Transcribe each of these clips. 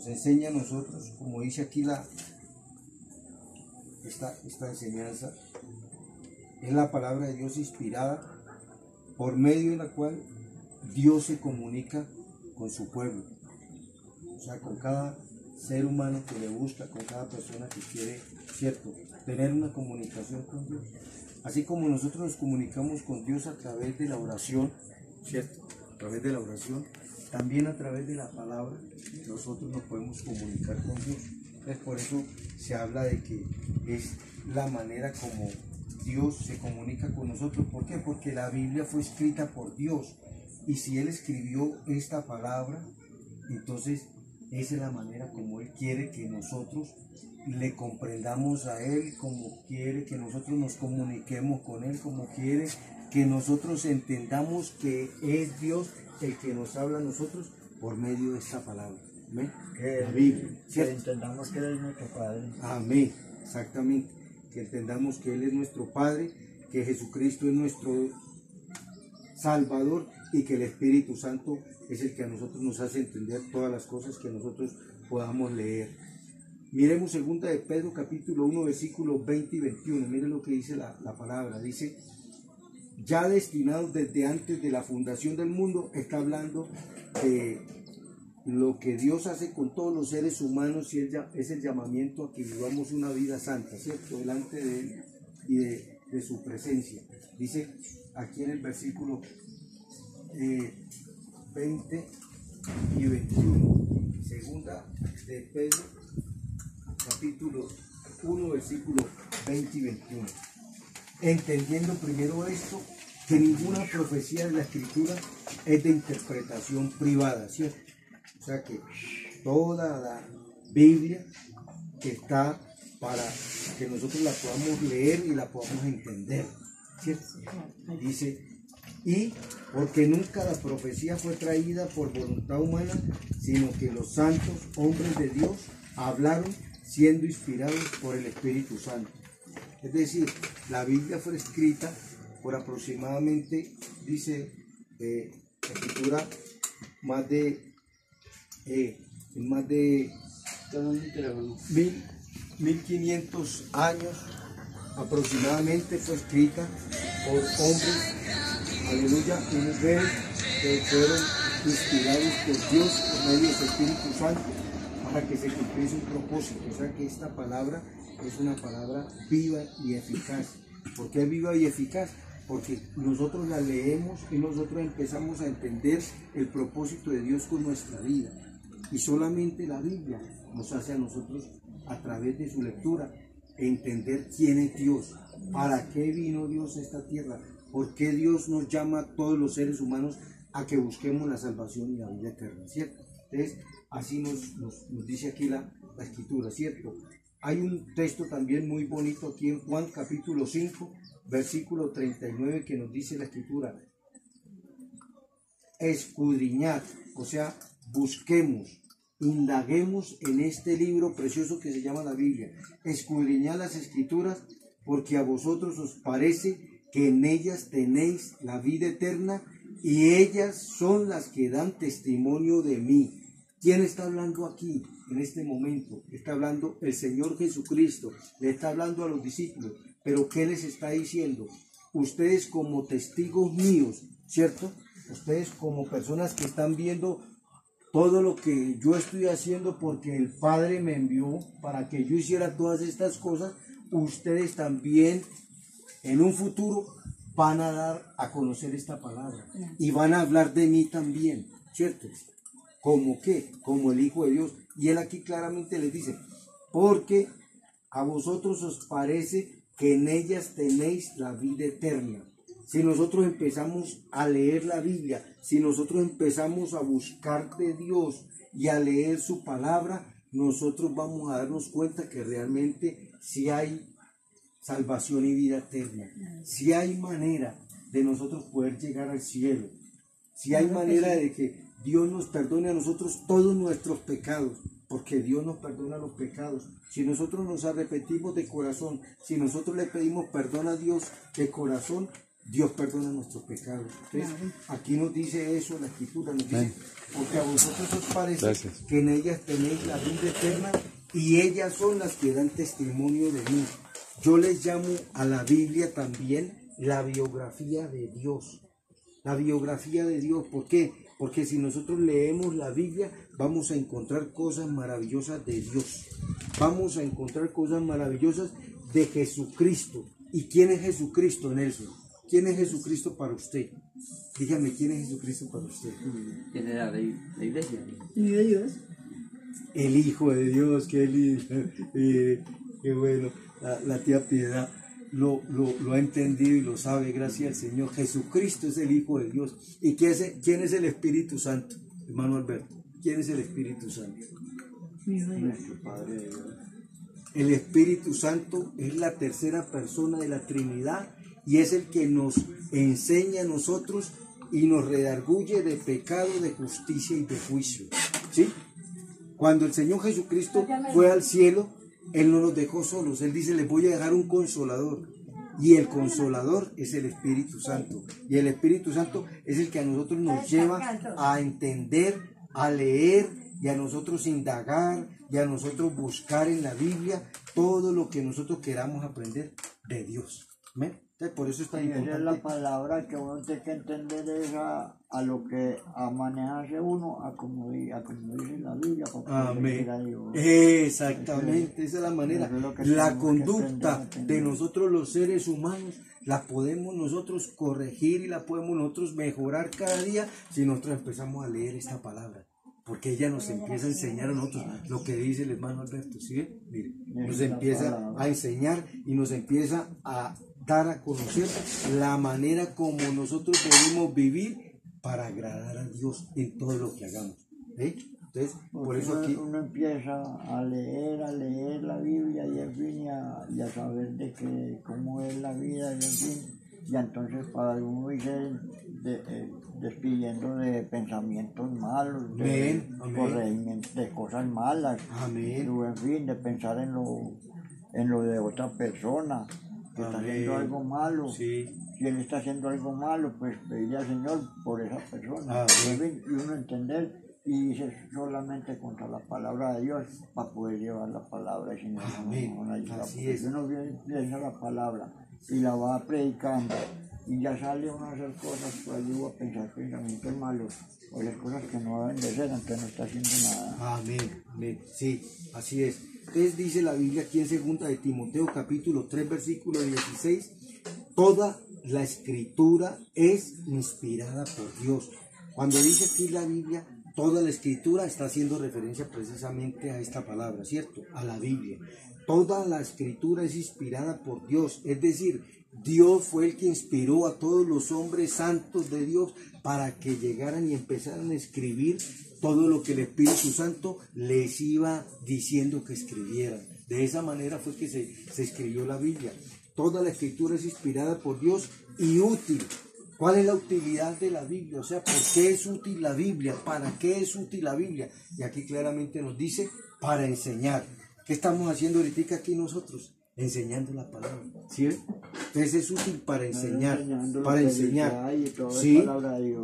nos enseña a nosotros, como dice aquí esta enseñanza, es la palabra de Dios inspirada, por medio de la cual Dios se comunica con su pueblo, o sea, con cada ser humano que le busca, con cada persona que quiere, ¿cierto?, tener una comunicación con Dios. Así como nosotros nos comunicamos con Dios a través de la oración, ¿cierto?, a través de la oración, también a través de la palabra nosotros nos podemos comunicar con Dios. Entonces, por eso se habla de que es la manera como Dios se comunica con nosotros. ¿Por qué? Porque la Biblia fue escrita por Dios, y si Él escribió esta palabra, entonces esa es la manera como Él quiere que nosotros le comprendamos a Él, como quiere que nosotros nos comuniquemos con Él, como quiere que nosotros entendamos que es Dios el que nos habla a nosotros por medio de esta palabra. ¿Amén? La Biblia, que entendamos que Él es nuestro Padre. Amén, exactamente. Que entendamos que Él es nuestro Padre, que Jesucristo es nuestro Salvador y que el Espíritu Santo es el que a nosotros nos hace entender todas las cosas que nosotros podamos leer. Miremos 2 de Pedro capítulo 1 versículos 20 y 21. Miren lo que dice la palabra. Dice: ya destinados desde antes de la fundación del mundo. Está hablando de lo que Dios hace con todos los seres humanos, y es el llamamiento a que vivamos una vida santa, ¿cierto?, delante de Él y de su presencia. Dice aquí en el versículo 20 y 21, segunda de Pedro, capítulo 1, versículo 20 y 21. Entendiendo primero esto, que ninguna profecía de la Escritura es de interpretación privada, ¿cierto? O sea que toda la Biblia está para que nosotros la podamos leer y la podamos entender, ¿cierto? Dice: y porque nunca la profecía fue traída por voluntad humana, sino que los santos hombres de Dios hablaron siendo inspirados por el Espíritu Santo. Es decir, la Biblia fue escrita por aproximadamente, dice la Escritura, más de 1500 años aproximadamente. Fue escrita por hombres, aleluya, y mujeres que fueron inspirados por Dios por medio de su Espíritu Santo para que se cumpliese un propósito. O sea que esta palabra es una palabra viva y eficaz. ¿Por qué viva y eficaz? Porque nosotros la leemos y nosotros empezamos a entender el propósito de Dios con nuestra vida. Y solamente la Biblia nos hace a nosotros, a través de su lectura, entender quién es Dios, para qué vino Dios a esta tierra, por qué Dios nos llama a todos los seres humanos a que busquemos la salvación y la vida eterna, ¿cierto? Entonces, así nos dice aquí la Escritura, ¿cierto? Hay un texto también muy bonito aquí en Juan capítulo 5, versículo 39, que nos dice la Escritura: escudriñad, o sea, busquemos, indaguemos en este libro precioso que se llama la Biblia. Escudriñad las Escrituras, porque a vosotros os parece que en ellas tenéis la vida eterna, y ellas son las que dan testimonio de mí. ¿Quién está hablando aquí en este momento? Está hablando el Señor Jesucristo, le está hablando a los discípulos. Pero ¿qué les está diciendo? Ustedes como testigos míos, ¿cierto? Ustedes como personas que están viendo todo lo que yo estoy haciendo, porque el Padre me envió para que yo hiciera todas estas cosas. Ustedes también en un futuro van a dar a conocer esta palabra y van a hablar de mí también, ¿cierto? ¿Cómo qué? Como el Hijo de Dios. Y Él aquí claramente les dice: porque a vosotros os parece que en ellas tenéis la vida eterna. Si nosotros empezamos a leer la Biblia, si nosotros empezamos a buscar de Dios y a leer su palabra, nosotros vamos a darnos cuenta que realmente sí hay salvación y vida eterna. Sí hay manera de nosotros poder llegar al cielo. Sí hay manera de que Dios nos perdone a nosotros todos nuestros pecados, porque Dios nos perdona los pecados. Si nosotros nos arrepentimos de corazón, si nosotros le pedimos perdón a Dios de corazón, Dios perdona nuestros pecados. Entonces, aquí nos dice eso la Escritura, nos dice, porque a vosotros os parece que en ellas tenéis la vida eterna y ellas son las que dan testimonio de mí. Yo les llamo a la Biblia también la biografía de Dios. La biografía de Dios, ¿por qué? Porque si nosotros leemos la Biblia, vamos a encontrar cosas maravillosas de Dios. Vamos a encontrar cosas maravillosas de Jesucristo. ¿Y quién es Jesucristo, Nelson? ¿Quién es Jesucristo para usted? Dígame, ¿quién es Jesucristo para usted? ¿Quién era la iglesia? ¿Y de Dios? El Hijo de Dios, qué lindo. Qué bueno. La tía Piedad lo ha entendido y lo sabe, gracias al Señor. Jesucristo es el Hijo de Dios. ¿Y quién es el Espíritu Santo? Hermano Alberto, ¿quién es el Espíritu Santo? Nuestro Padre de Dios. El Espíritu Santo es la tercera persona de la Trinidad y es el que nos enseña a nosotros y nos redarguye de pecado, de justicia y de juicio. ¿Sí? Cuando el Señor Jesucristo fue al cielo, Él no nos dejó solos. Él dice, les voy a dejar un consolador. Y el consolador es el Espíritu Santo. Y el Espíritu Santo es el que a nosotros nos lleva a entender, a leer y a nosotros indagar y a nosotros buscar en la Biblia todo lo que nosotros queramos aprender de Dios. ¿Ven? Entonces, por eso es tan Esa es importante. la palabra que uno tiene que entender es a lo que a manejarse uno, a como dice la Biblia. Amén. Exactamente, esa es la manera. Eso es lo que La tenemos que conducta aprender. de nosotros los seres humanos la podemos nosotros corregir y la podemos nosotros mejorar cada día si nosotros empezamos a leer esta palabra. Porque ella nos empieza a enseñar a nosotros lo que dice el hermano Alberto, ¿sí? Mire, nos empieza a enseñar y nos empieza a dar a conocer la manera como nosotros debemos vivir para agradar a Dios en todo lo que hagamos. Entonces, por eso aquí uno empieza a leer la Biblia y en fin, y a saber de que cómo es la vida y en fin, y entonces para uno irse despidiendo de pensamientos malos, de cosas malas, Amén. o en fin, de pensar en lo de otra persona que está haciendo algo malo. Sí. Si él está haciendo algo malo, pues pedirle al Señor por esa persona. En fin, y uno entender y irse solamente contra la palabra de Dios para poder llevar la palabra del Señor. Amén. Así es. Uno piensa la palabra y la va predicando y ya sale uno a hacer cosas, pues yo a pensar pensamientos malos o las cosas que no deben de ser, entonces no está haciendo nada. Amén, amén. Sí, así es. Entonces dice la Biblia aquí en 2 de Timoteo capítulo 3 versículo 16, toda la escritura es inspirada por Dios. Cuando dice aquí la Biblia, toda la escritura está haciendo referencia precisamente a esta palabra, ¿cierto? A la Biblia. Toda la escritura es inspirada por Dios, es decir, Dios fue el que inspiró a todos los hombres santos de Dios para que llegaran y empezaran a escribir todo lo que el Espíritu Santo les iba diciendo que escribieran. De esa manera fue que se escribió la Biblia. Toda la escritura es inspirada por Dios y útil. ¿Cuál es la utilidad de la Biblia? O sea, ¿por qué es útil la Biblia? ¿Para qué es útil la Biblia? Y aquí claramente nos dice, para enseñar. ¿Qué estamos haciendo ahorita aquí nosotros? Enseñando la palabra, ¿sí ven? Entonces es útil para enseñar, ¿sí?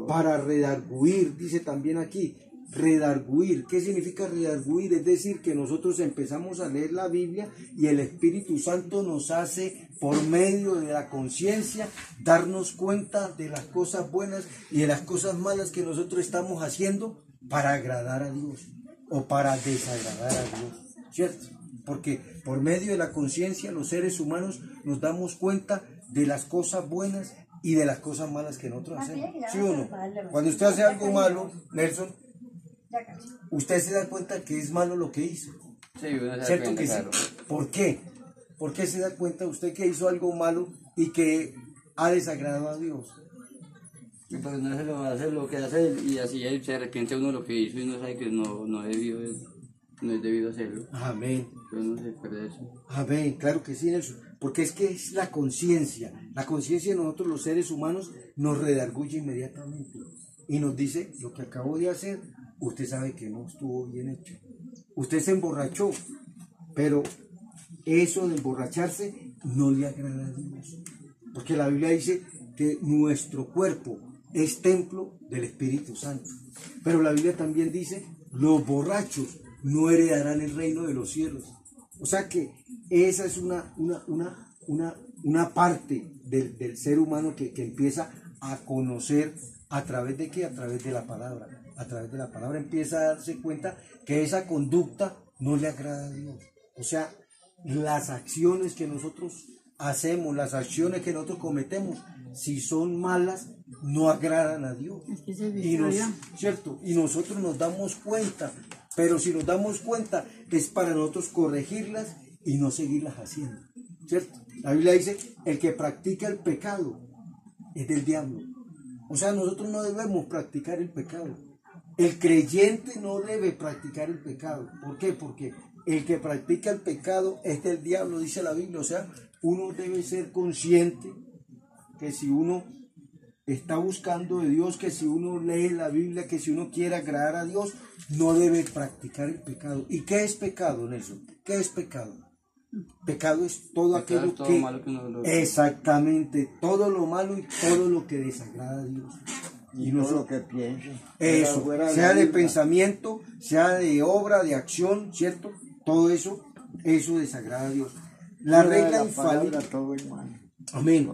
Para redarguir, dice también aquí, redarguir. ¿Qué significa redarguir? Es decir, que nosotros empezamos a leer la Biblia y el Espíritu Santo nos hace, por medio de la conciencia, darnos cuenta de las cosas buenas y de las cosas malas que nosotros estamos haciendo para agradar a Dios o para desagradar a Dios, ¿cierto? Porque por medio de la conciencia los seres humanos nos damos cuenta de las cosas buenas y de las cosas malas que nosotros hacemos. ¿Sí o no? Cuando usted hace algo malo, Nelson, usted se da cuenta que es malo lo que hizo. Sí, uno se da ¿Cierto cuenta, que claro. sí? ¿Por qué? ¿Por qué se da cuenta usted que hizo algo malo y que ha desagradado a Dios? Y pues no hace lo que hace y así él se arrepiente uno de lo que hizo y no sabe que no es debido hacerlo. Amén. Pero no se pierde eso. Amén, claro que sí, Nelson. Porque es que es la conciencia. La conciencia de nosotros los seres humanos nos redarguye inmediatamente. Y nos dice, lo que acabo de hacer, usted sabe que no estuvo bien hecho. Usted se emborrachó, pero eso de emborracharse no le agrada a Dios. Porque la Biblia dice que que nuestro cuerpo es templo del Espíritu Santo. Pero la Biblia también dice, los borrachos no heredarán el reino de los cielos. O sea que esa es una parte del ser humano que empieza a conocer a través de qué, a través de la palabra. A través de la palabra empieza a darse cuenta que esa conducta no le agrada a Dios. O sea, las acciones que nosotros hacemos, las acciones que nosotros cometemos, si son malas, no agradan a Dios. Es que se Y ¿cierto? Y nosotros nos damos cuenta, pero si nos damos cuenta es para nosotros corregirlas y no seguirlas haciendo, ¿cierto? La Biblia dice, el que practica el pecado es del diablo. O sea, nosotros no debemos practicar el pecado. El creyente no debe practicar el pecado. ¿Por qué? Porque el que practica el pecado es del diablo, dice la Biblia. O sea, uno debe ser consciente que si uno está buscando de Dios, que si uno lee la Biblia, que si uno quiere agradar a Dios, no debe practicar el pecado. ¿Y qué es pecado, Nelson? ¿Qué es pecado? Pecado es todo aquello es todo que... malo que uno Exactamente, todo lo malo y todo lo que desagrada a Dios. Y no lo que piense. Eso, sea de pensamiento, sea de obra, de acción, ¿cierto? Todo eso desagrada a Dios. La regla infalible... Todo es malo. Amén.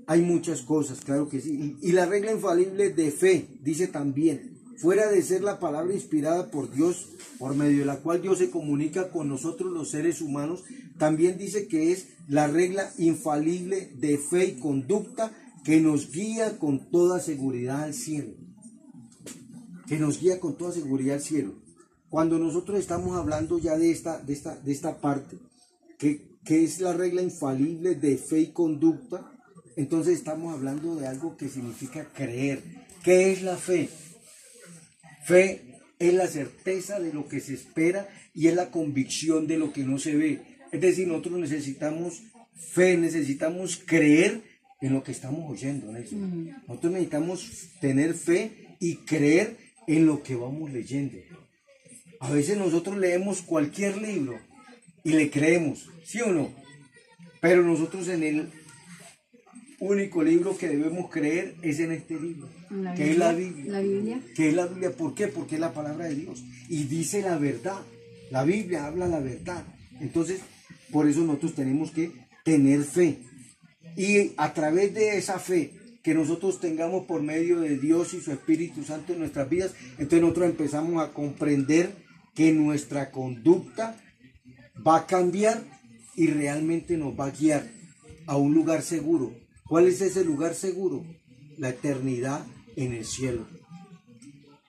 Hay muchas cosas, claro que sí. Y la regla infalible de fe, dice también, fuera de ser la palabra inspirada por Dios, por medio de la cual Dios se comunica con nosotros los seres humanos, también dice que es la regla infalible de fe y conducta que nos guía con toda seguridad al cielo. Que nos guía con toda seguridad al cielo. Cuando nosotros estamos hablando ya de esta parte, que es la regla infalible de fe y conducta, entonces estamos hablando de algo que significa creer. ¿Qué es la fe? Fe es la certeza de lo que se espera y es la convicción de lo que no se ve. Es decir, nosotros necesitamos fe, necesitamos creer en lo que estamos oyendo, Nelson. Nosotros necesitamos tener fe y creer en lo que vamos leyendo. A veces nosotros leemos cualquier libro y le creemos, ¿sí o no? Pero nosotros en el único libro que debemos creer es en este libro, que es la Biblia. ¿La Biblia? Que es la Biblia, ¿por qué? Porque es la palabra de Dios y dice la verdad. La Biblia habla la verdad. Entonces, por eso nosotros tenemos que tener fe. Y a través de esa fe que nosotros tengamos por medio de Dios y su Espíritu Santo en nuestras vidas, entonces nosotros empezamos a comprender que nuestra conducta va a cambiar y realmente nos va a guiar a un lugar seguro. ¿Cuál es ese lugar seguro? La eternidad en el cielo.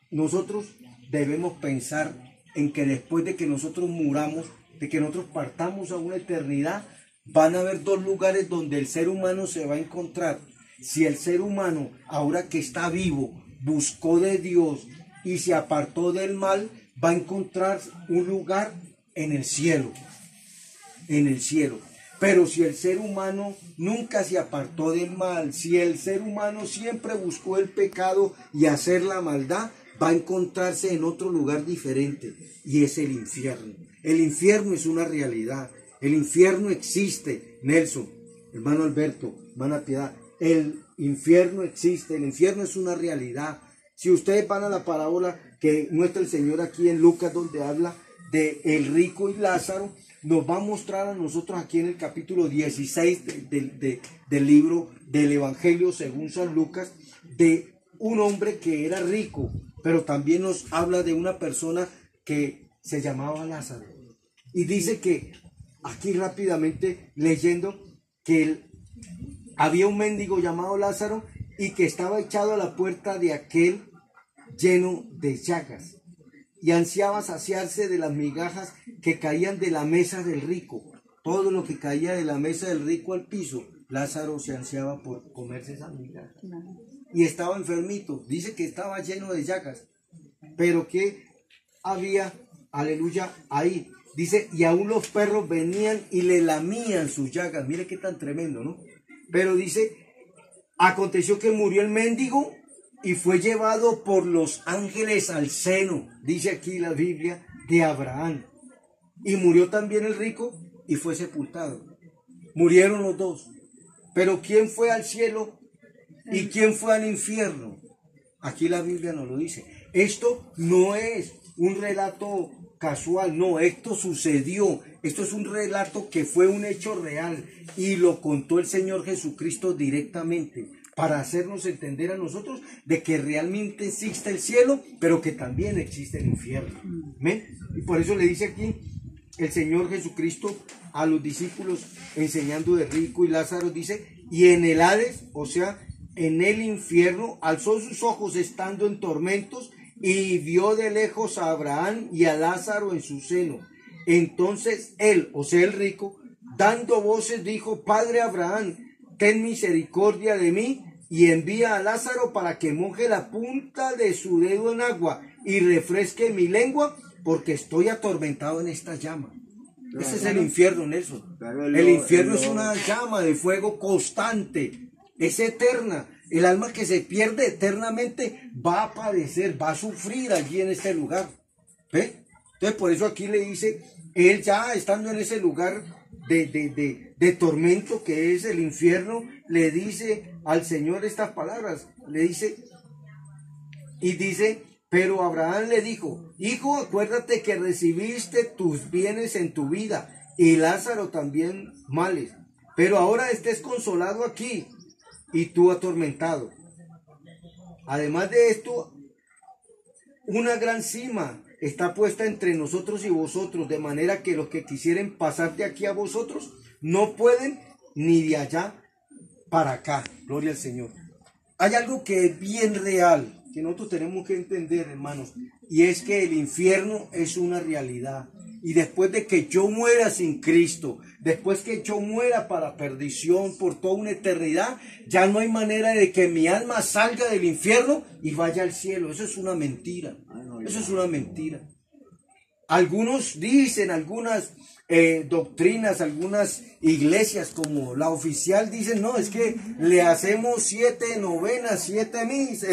Nosotros debemos pensar en que después de que nosotros muramos, de que nosotros partamos a una eternidad, van a haber dos lugares donde el ser humano se va a encontrar. Si el ser humano, ahora que está vivo, buscó de Dios y se apartó del mal, va a encontrar un lugar en el cielo. En el cielo. Pero si el ser humano nunca se apartó del mal, si el ser humano siempre buscó el pecado y hacer la maldad, va a encontrarse en otro lugar diferente, y es el infierno. El infierno es una realidad. El infierno existe, Nelson, hermano Alberto, hermana Piedad. El infierno existe, el infierno es una realidad. Si ustedes van a la parábola que muestra el Señor aquí en Lucas, donde habla de el rico y Lázaro, nos va a mostrar a nosotros aquí en el capítulo 16 del libro del Evangelio según San Lucas, de un hombre que era rico, pero también nos habla de una persona que se llamaba Lázaro. Y dice que, aquí rápidamente leyendo, que había un mendigo llamado Lázaro y que estaba echado a la puerta de aquel lleno de llagas, y ansiaba saciarse de las migajas que caían de la mesa del rico. Todo lo que caía de la mesa del rico al piso, Lázaro se ansiaba por comerse esas migajas. Y estaba enfermito, dice que estaba lleno de llagas, pero que había, aleluya, ahí. Dice, y aún los perros venían y le lamían sus llagas. Mire qué tan tremendo, ¿no? Pero dice, aconteció que murió el mendigo y fue llevado por los ángeles al seno, dice aquí la Biblia, de Abraham. Y murió también el rico y fue sepultado. Murieron los dos. Pero ¿quién fue al cielo ¿Y quién fue al infierno? Aquí la Biblia nos lo dice. Esto no es un relato casual, no, esto sucedió. Esto es un relato que fue un hecho real y lo contó el Señor Jesucristo directamente para hacernos entender a nosotros de que realmente existe el cielo, pero que también existe el infierno. ¿Ven? Y por eso le dice aquí el Señor Jesucristo a los discípulos enseñando de Rico y Lázaro, dice, y en el Hades, o sea, en el infierno, alzó sus ojos estando en tormentos y vio de lejos a Abraham y a Lázaro en su seno. Entonces él, o sea el rico, dando voces dijo, Padre Abraham, ten misericordia de mí y envía a Lázaro para que moje la punta de su dedo en agua y refresque mi lengua, porque estoy atormentado en esta llama. Ese es el infierno, Nelson. El infierno es una llama de fuego constante, es eterna. El alma que se pierde eternamente va a padecer, va a sufrir allí en este lugar. ¿Ve? Entonces por eso aquí le dice, él ya estando en ese lugar de tormento que es el infierno, le dice al Señor estas palabras, le dice, y dice, pero Abraham le dijo, hijo, acuérdate que recibiste tus bienes en tu vida y Lázaro también males, pero ahora estés consolado aquí y tú atormentado. Además de esto, una gran cima está puesta entre nosotros y vosotros, de manera que los que quisieren pasar de aquí a vosotros no pueden, ni de allá para acá. Gloria al Señor. Hay algo que es bien real, que nosotros tenemos que entender, hermanos, y es que el infierno es una realidad. Y después de que yo muera sin Cristo, después que yo muera para perdición por toda una eternidad, ya no hay manera de que mi alma salga del infierno y vaya al cielo. Eso es una mentira. Eso es una mentira. Algunos dicen, algunas doctrinas, algunas iglesias como la oficial dicen, no, es que le hacemos 7 novenas, 7 misas,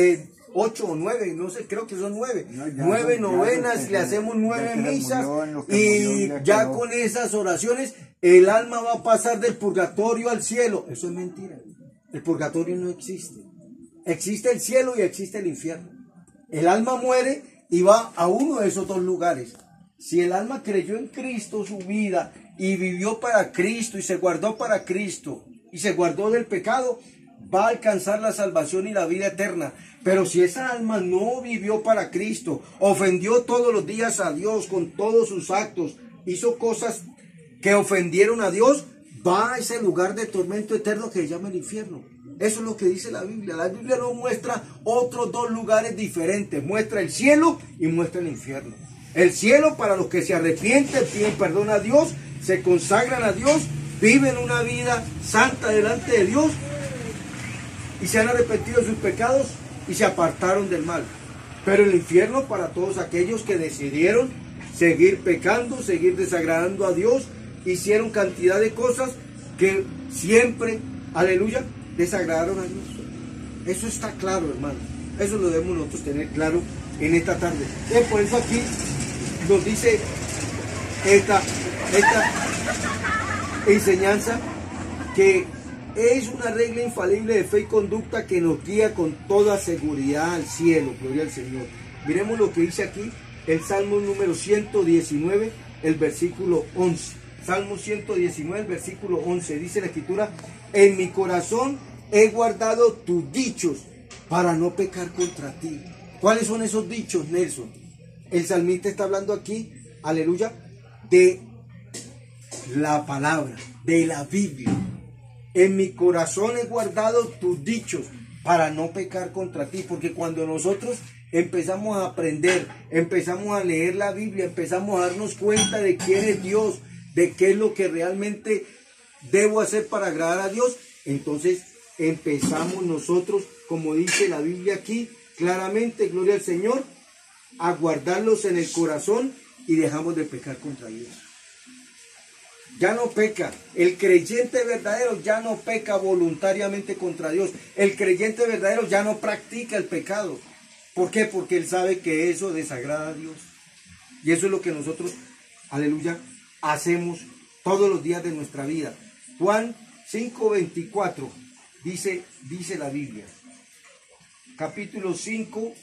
8 o 9, no sé, creo que son 9. 9 novenas, le hacemos 9 misas y ya con esas oraciones el alma va a pasar del purgatorio al cielo. Eso es mentira. El purgatorio no existe. Existe el cielo y existe el infierno. El alma muere y va a uno de esos dos lugares. Si el alma creyó en Cristo su vida y vivió para Cristo y se guardó para Cristo y se guardó del pecado, va a alcanzar la salvación y la vida eterna. Pero si esa alma no vivió para Cristo, ofendió todos los días a Dios con todos sus actos, hizo cosas que ofendieron a Dios, va a ese lugar de tormento eterno que se llama el infierno. Eso es lo que dice la Biblia. La Biblia no muestra otros dos lugares diferentes. Muestra el cielo y muestra el infierno. El cielo para los que se arrepienten, piden perdón a Dios, se consagran a Dios, viven una vida santa delante de Dios y se han arrepentido de sus pecados y se apartaron del mal. Pero el infierno para todos aquellos que decidieron seguir pecando, seguir desagradando a Dios, hicieron cantidad de cosas que siempre, aleluya, desagradaron a Dios. Eso está claro, hermano. Eso lo debemos nosotros tener claro en esta tarde. Por eso aquí nos dice esta enseñanza que es una regla infalible de fe y conducta que nos guía con toda seguridad al cielo. Gloria al Señor. Miremos lo que dice aquí el Salmo número 119, el versículo 11. Salmo 119, el versículo 11. Dice la Escritura, en mi corazón he guardado tus dichos para no pecar contra ti. ¿Cuáles son esos dichos, Nelson? El salmista está hablando aquí, aleluya, de la palabra, de la Biblia. En mi corazón he guardado tus dichos para no pecar contra ti, porque cuando nosotros empezamos a aprender, empezamos a leer la Biblia, empezamos a darnos cuenta de quién es Dios, de qué es lo que realmente debo hacer para agradar a Dios, entonces empezamos nosotros, como dice la Biblia aquí, claramente, gloria al Señor, a guardarlos en el corazón y dejamos de pecar contra Dios. Ya no peca. El creyente verdadero ya no peca voluntariamente contra Dios. El creyente verdadero ya no practica el pecado. ¿Por qué? Porque él sabe que eso desagrada a Dios. Y eso es lo que nosotros, aleluya, hacemos todos los días de nuestra vida. Juan 5:24 dice la Biblia. capítulo 5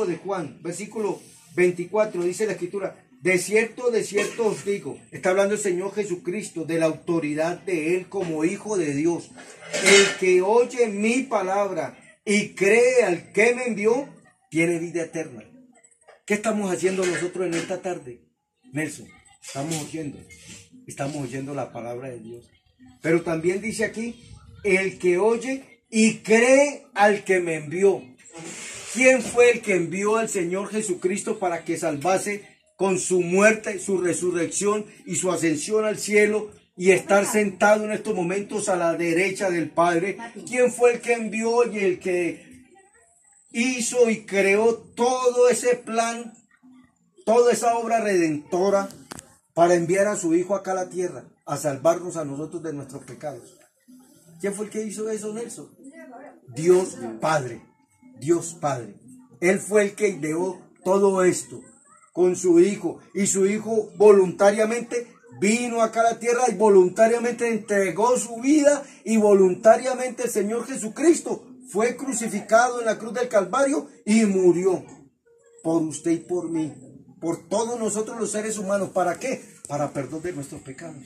de Juan, versículo 24, dice la escritura: de cierto os digo, está hablando el Señor Jesucristo, de la autoridad de Él como Hijo de Dios, el que oye mi palabra y cree al que me envió, tiene vida eterna. ¿Qué estamos haciendo nosotros en esta tarde, Nelson? Estamos oyendo la palabra de Dios. Pero también dice aquí, el que oye y cree al que me envió. ¿Quién fue el que envió al Señor Jesucristo para que salvase con su muerte, su resurrección y su ascensión al cielo y estar sentado en estos momentos a la derecha del Padre? ¿Quién fue el que envió y el que hizo y creó todo ese plan, toda esa obra redentora para enviar a su Hijo acá a la tierra, a salvarnos a nosotros de nuestros pecados? ¿Quién fue el que hizo eso, Nelson? Dios Padre. Dios Padre. Él fue el que ideó todo esto con su Hijo, y su Hijo voluntariamente vino acá a la tierra y voluntariamente entregó su vida, y voluntariamente el Señor Jesucristo fue crucificado en la cruz del Calvario y murió por usted y por mí, por todos nosotros los seres humanos. ¿Para qué? Para perdón de nuestros pecados.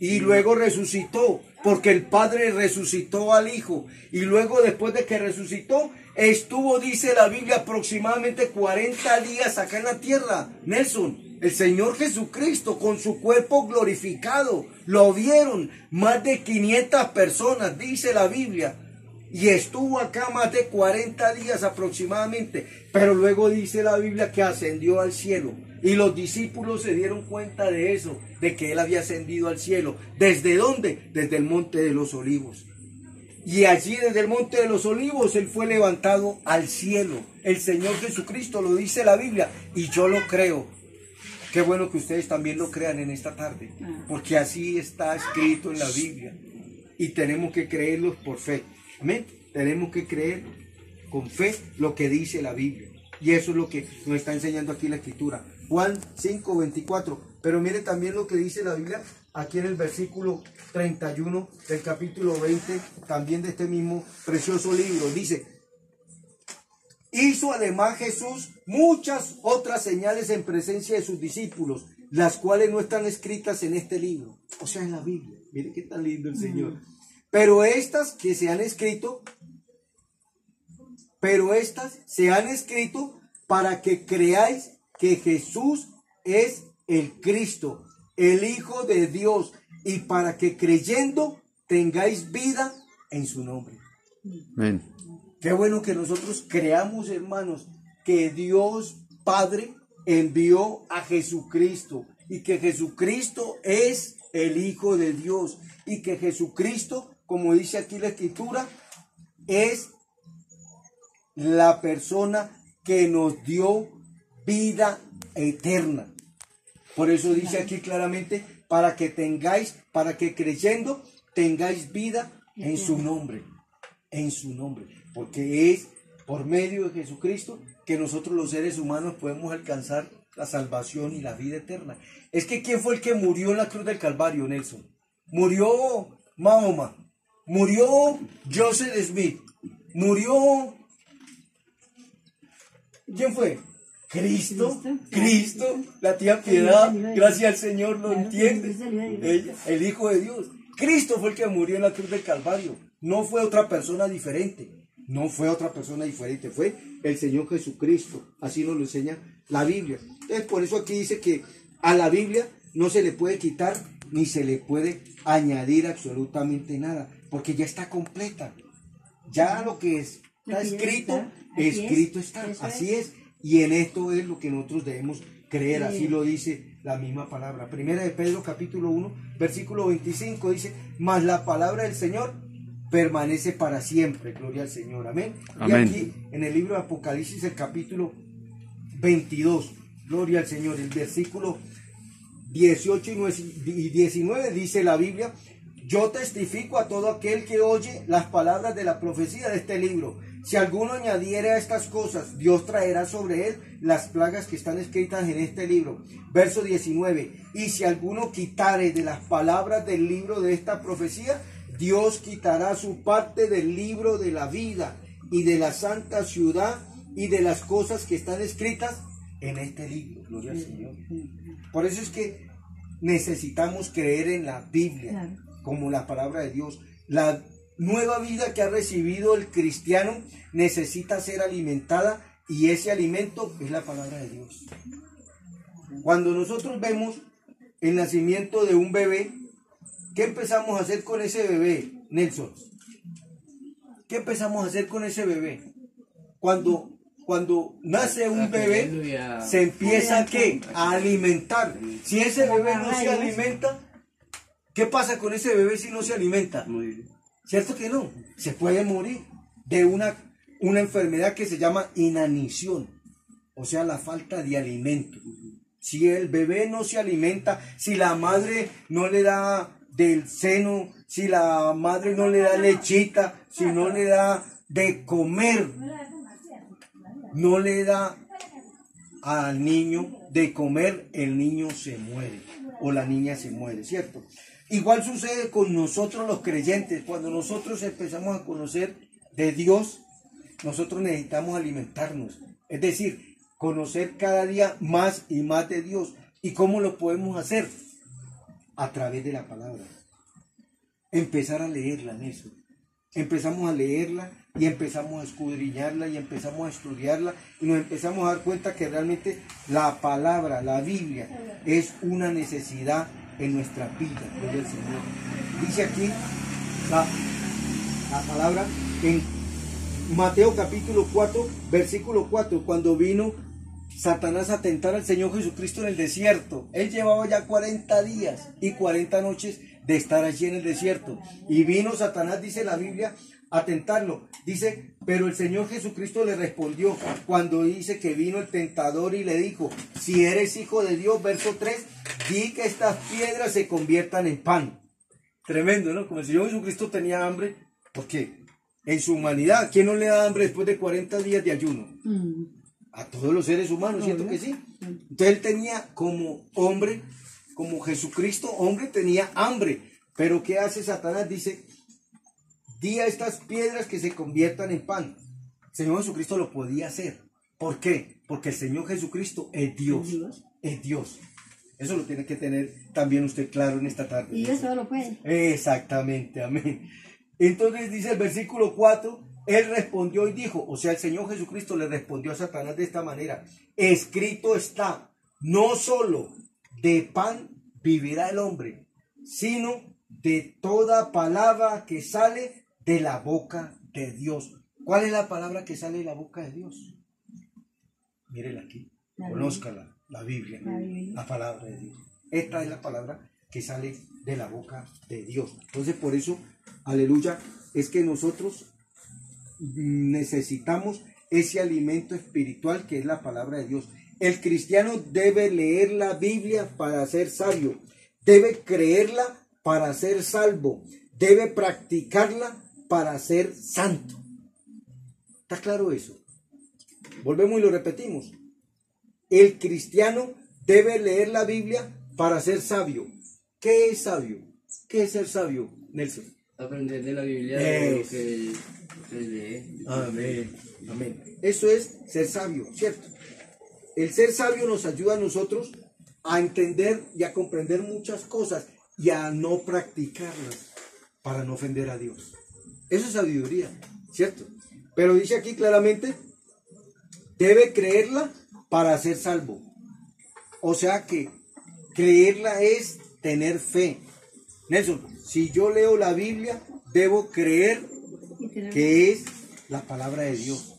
Y luego resucitó, porque el Padre resucitó al Hijo. Y luego, después de que resucitó, estuvo, dice la Biblia, aproximadamente 40 días acá en la tierra. Nelson, el Señor Jesucristo con su cuerpo glorificado. Lo vieron más de 500 personas, dice la Biblia. Y estuvo acá más de 40 días aproximadamente. Pero luego dice la Biblia que ascendió al cielo. Y los discípulos se dieron cuenta de eso, de que Él había ascendido al cielo. ¿Desde dónde? Desde el Monte de los Olivos. Y allí desde el Monte de los Olivos Él fue levantado al cielo. El Señor Jesucristo, lo dice la Biblia, y yo lo creo. Qué bueno que ustedes también lo crean en esta tarde, porque así está escrito en la Biblia. Y tenemos que creerlo por fe. Amén. Tenemos que creer con fe lo que dice la Biblia. Y eso es lo que nos está enseñando aquí la Escritura. Juan 5:24. Pero mire también lo que dice la Biblia aquí en el versículo 31 del capítulo 20, también de este mismo precioso libro. Dice: hizo además Jesús muchas otras señales en presencia de sus discípulos, las cuales no están escritas en este libro. O sea, en la Biblia. Mire qué tan lindo el Señor. Pero estas que se han escrito, para que creáis que Jesús es el Cristo, el Hijo de Dios, y para que creyendo tengáis vida en su nombre. Amén. Qué bueno que nosotros creamos, hermanos, que Dios Padre envió a Jesucristo, y que Jesucristo es el Hijo de Dios, y que Jesucristo, como dice aquí la Escritura, es la persona que nos dio vida eterna. Por eso dice aquí claramente, para que creyendo tengáis vida en su nombre, porque es por medio de Jesucristo que nosotros los seres humanos podemos alcanzar la salvación y la vida eterna. Es que ¿quién fue el que murió en la cruz del Calvario, Nelson? Murió Mahoma, murió Joseph Smith, murió... ¿Quién fue? Cristo, la tía Piedad, gracias al Señor, lo entiende. Ella, el Hijo de Dios. Cristo fue el que murió en la cruz del Calvario. No fue otra persona diferente. Fue el Señor Jesucristo. Así nos lo enseña la Biblia. Entonces, por eso aquí dice que a la Biblia no se le puede quitar ni se le puede añadir absolutamente nada, porque ya está completa. Ya lo que está escrito, escrito está. Así es. Y en esto es lo que nosotros debemos creer. Así lo dice la misma palabra. Primera de Pedro capítulo 1, versículo 25 dice: mas la palabra del Señor permanece para siempre. Gloria al Señor. Amén. Amén. Y aquí en el libro de Apocalipsis, el capítulo 22, gloria al Señor, el versículo 18 y 19 dice la Biblia: yo testifico a todo aquel que oye las palabras de la profecía de este libro. Si alguno añadiere a estas cosas, Dios traerá sobre él las plagas que están escritas en este libro. Verso 19. Y si alguno quitare de las palabras del libro de esta profecía, Dios quitará su parte del libro de la vida y de la santa ciudad y de las cosas que están escritas en este libro. Gloria al Señor. Por eso es que necesitamos creer en la Biblia como la palabra de Dios. La nueva vida que ha recibido el cristiano necesita ser alimentada, y ese alimento es la palabra de Dios. Cuando nosotros vemos el nacimiento de un bebé, ¿qué empezamos a hacer con ese bebé, Nelson? ¿Qué empezamos a hacer con ese bebé? Cuando nace un bebé, se empieza ¿a qué? A alimentar. Si ese bebé no se alimenta, ¿qué pasa con ese bebé si no se alimenta? ¿Cierto que no? Se puede morir de una enfermedad que se llama inanición, o sea, la falta de alimento. Si el bebé no se alimenta, si la madre no le da del seno, si la madre no le da lechita, si no le da de comer, no le da al niño de comer, el niño se muere o la niña se muere, ¿cierto? Igual sucede con nosotros los creyentes. Cuando nosotros empezamos a conocer de Dios, nosotros necesitamos alimentarnos, es decir, conocer cada día más y más de Dios. ¿Y cómo lo podemos hacer? A través de la palabra. Empezar a leerla en eso. Empezamos a leerla y empezamos a escudriñarla y empezamos a estudiarla y nos empezamos a dar cuenta que realmente la palabra, la Biblia, es una necesidad en nuestra vida. Gloria al Señor. Dice aquí la palabra en Mateo capítulo 4, versículo 4, cuando vino Satanás a tentar al Señor Jesucristo en el desierto. Él llevaba ya 40 días y 40 noches de estar allí en el desierto. Y vino Satanás, dice la Biblia, a tentarlo. Dice, pero el Señor Jesucristo le respondió cuando dice que vino el tentador y le dijo, si eres hijo de Dios, verso 3, di que estas piedras se conviertan en pan. Tremendo, ¿no? Como el Señor Jesucristo tenía hambre, ¿por qué? En su humanidad, ¿quién no le da hambre después de 40 días de ayuno? A todos los seres humanos, ¿cierto que sí? Entonces él tenía como hombre, como Jesucristo, hombre, tenía hambre. Pero ¿qué hace Satanás? Dice, di a estas piedras que se conviertan en pan. El Señor Jesucristo lo podía hacer. ¿Por qué? Porque el Señor Jesucristo es Dios. Es Dios. Eso lo tiene que tener también usted claro en esta tarde. Y eso lo puede. Exactamente, amén. Entonces dice el versículo 4, él respondió y dijo, o sea, el Señor Jesucristo le respondió a Satanás de esta manera, escrito está, no solo de pan vivirá el hombre, sino de toda palabra que sale de la boca de Dios. ¿Cuál es la palabra que sale de la boca de Dios? Mírela aquí, conózcala, la Biblia, la palabra de Dios. Esta es la palabra que sale de la boca de Dios. Entonces, por eso, aleluya, es que nosotros necesitamos ese alimento espiritual que es la palabra de Dios. El cristiano debe leer la Biblia para ser sabio, debe creerla para ser salvo, debe practicarla para ser santo. ¿Está claro eso? Volvemos y lo repetimos. El cristiano debe leer la Biblia para ser sabio. ¿Qué es sabio? ¿Qué es ser sabio, Nelson? Aprender de la Biblia de lo que se lee. Amén, amén. Eso es ser sabio, ¿cierto? El ser sabio nos ayuda a nosotros a entender y a comprender muchas cosas y a no practicarlas para no ofender a Dios. Eso es sabiduría, ¿cierto? Pero dice aquí claramente, debe creerla para ser salvo. O sea que creerla es tener fe. Nelson, si yo leo la Biblia, debo creer que es la palabra de Dios,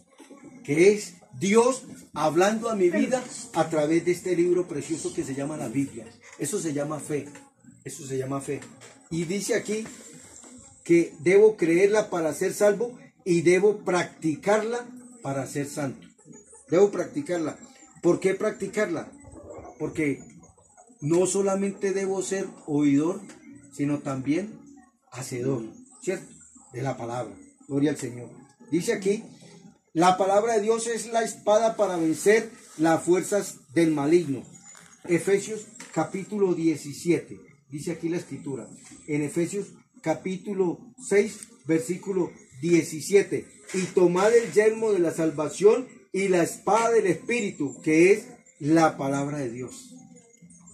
que es Dios hablando a mi vida a través de este libro precioso que se llama la Biblia. Eso se llama fe, eso se llama fe. Y dice aquí que debo creerla para ser salvo y debo practicarla para ser santo. Debo practicarla. ¿Por qué practicarla? Porque no solamente debo ser oidor, sino también hacedor, ¿cierto? De la palabra. Gloria al Señor. Dice aquí, la palabra de Dios es la espada para vencer las fuerzas del maligno. Efesios capítulo 17. Dice aquí la escritura. En Efesios capítulo 6, versículo 17. Y tomad el yelmo de la salvación y la espada del Espíritu, que es la palabra de Dios.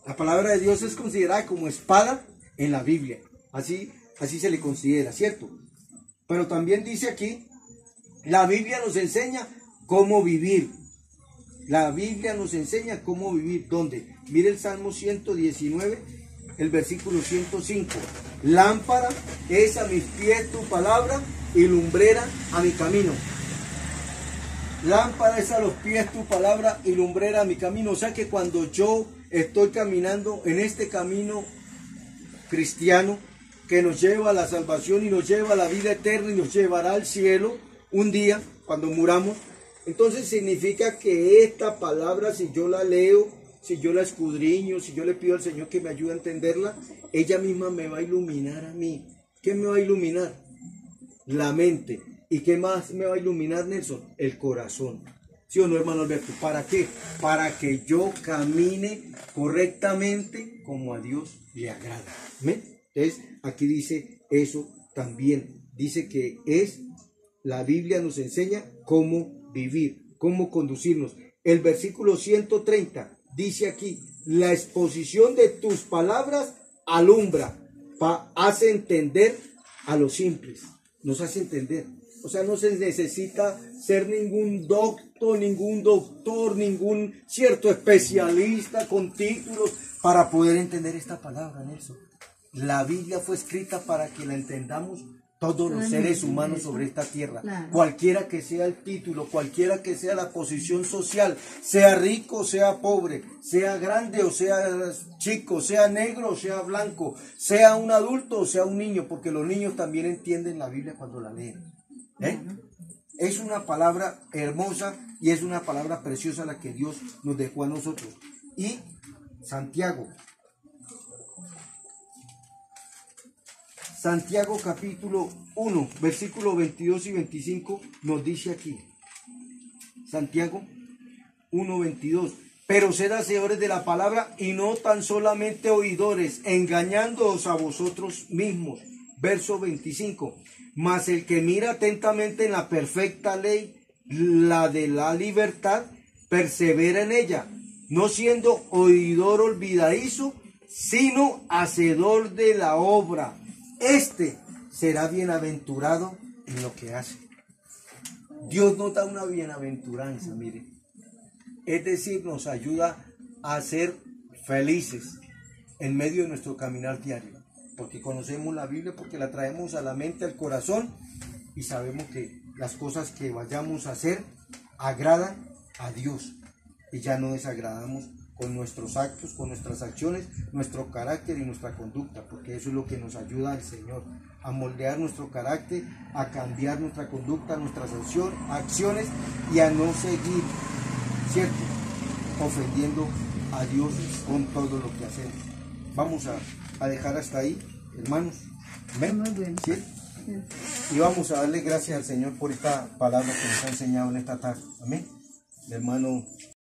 La palabra de Dios es considerada como espada en la Biblia. Así se le considera, ¿cierto? Pero también dice aquí, la Biblia nos enseña cómo vivir. La Biblia nos enseña cómo vivir. ¿Dónde? Mire el Salmo 119, el versículo 105. Lámpara es a mis pies tu palabra y lumbrera a mi camino. Lámpara es a los pies tu palabra y lumbrera a mi camino. O sea que cuando yo estoy caminando en este camino cristiano que nos lleva a la salvación y nos lleva a la vida eterna y nos llevará al cielo un día cuando muramos, entonces significa que esta palabra, si yo la leo, si yo la escudriño, si yo le pido al Señor que me ayude a entenderla, ella misma me va a iluminar a mí. ¿Qué me va a iluminar? La mente. ¿Y qué más me va a iluminar, Nelson? El corazón. ¿Sí o no, hermano Alberto? ¿Para qué? Para que yo camine correctamente como a Dios le agrada. ¿Ven? Entonces, aquí dice eso también. Dice que la Biblia nos enseña cómo vivir, cómo conducirnos. El versículo 130 dice aquí, la exposición de tus palabras alumbra, hace entender a los simples. Nos hace entender. O sea, no se necesita ser ningún doctor, ningún cierto especialista con títulos para poder entender esta palabra, Nelson. La Biblia fue escrita para que la entendamos todos los seres humanos sobre esta tierra. Cualquiera que sea el título, cualquiera que sea la posición social, sea rico o sea pobre, sea grande o sea chico, sea negro o sea blanco, sea un adulto o sea un niño, porque los niños también entienden la Biblia cuando la leen. Es una palabra hermosa y es una palabra preciosa la que Dios nos dejó a nosotros. Y Santiago capítulo 1, versículo 22 y 25 nos dice aquí. Santiago 1, 22. Pero sed hacedores de la palabra y no tan solamente oidores, engañándoos a vosotros mismos. Verso 25. Mas el que mira atentamente en la perfecta ley, la de la libertad, persevera en ella, no siendo oidor olvidadizo, sino hacedor de la obra. Este será bienaventurado en lo que hace. Dios nos da una bienaventuranza, mire. Es decir, nos ayuda a ser felices en medio de nuestro caminar diario. Porque conocemos la Biblia, porque la traemos a la mente, al corazón, y sabemos que las cosas que vayamos a hacer agradan a Dios. Y ya no desagradamos con nuestros actos, con nuestras acciones, nuestro carácter y nuestra conducta, porque eso es lo que nos ayuda al Señor, a moldear nuestro carácter, a cambiar nuestra conducta, nuestras acciones y a no seguir, ¿cierto?, ofendiendo a Dios con todo lo que hacemos. Vamos a dejar hasta ahí, hermanos. ¿Ven? ¿Sí? Y vamos a darle gracias al Señor por esta palabra que nos ha enseñado en esta tarde. Amén. Hermano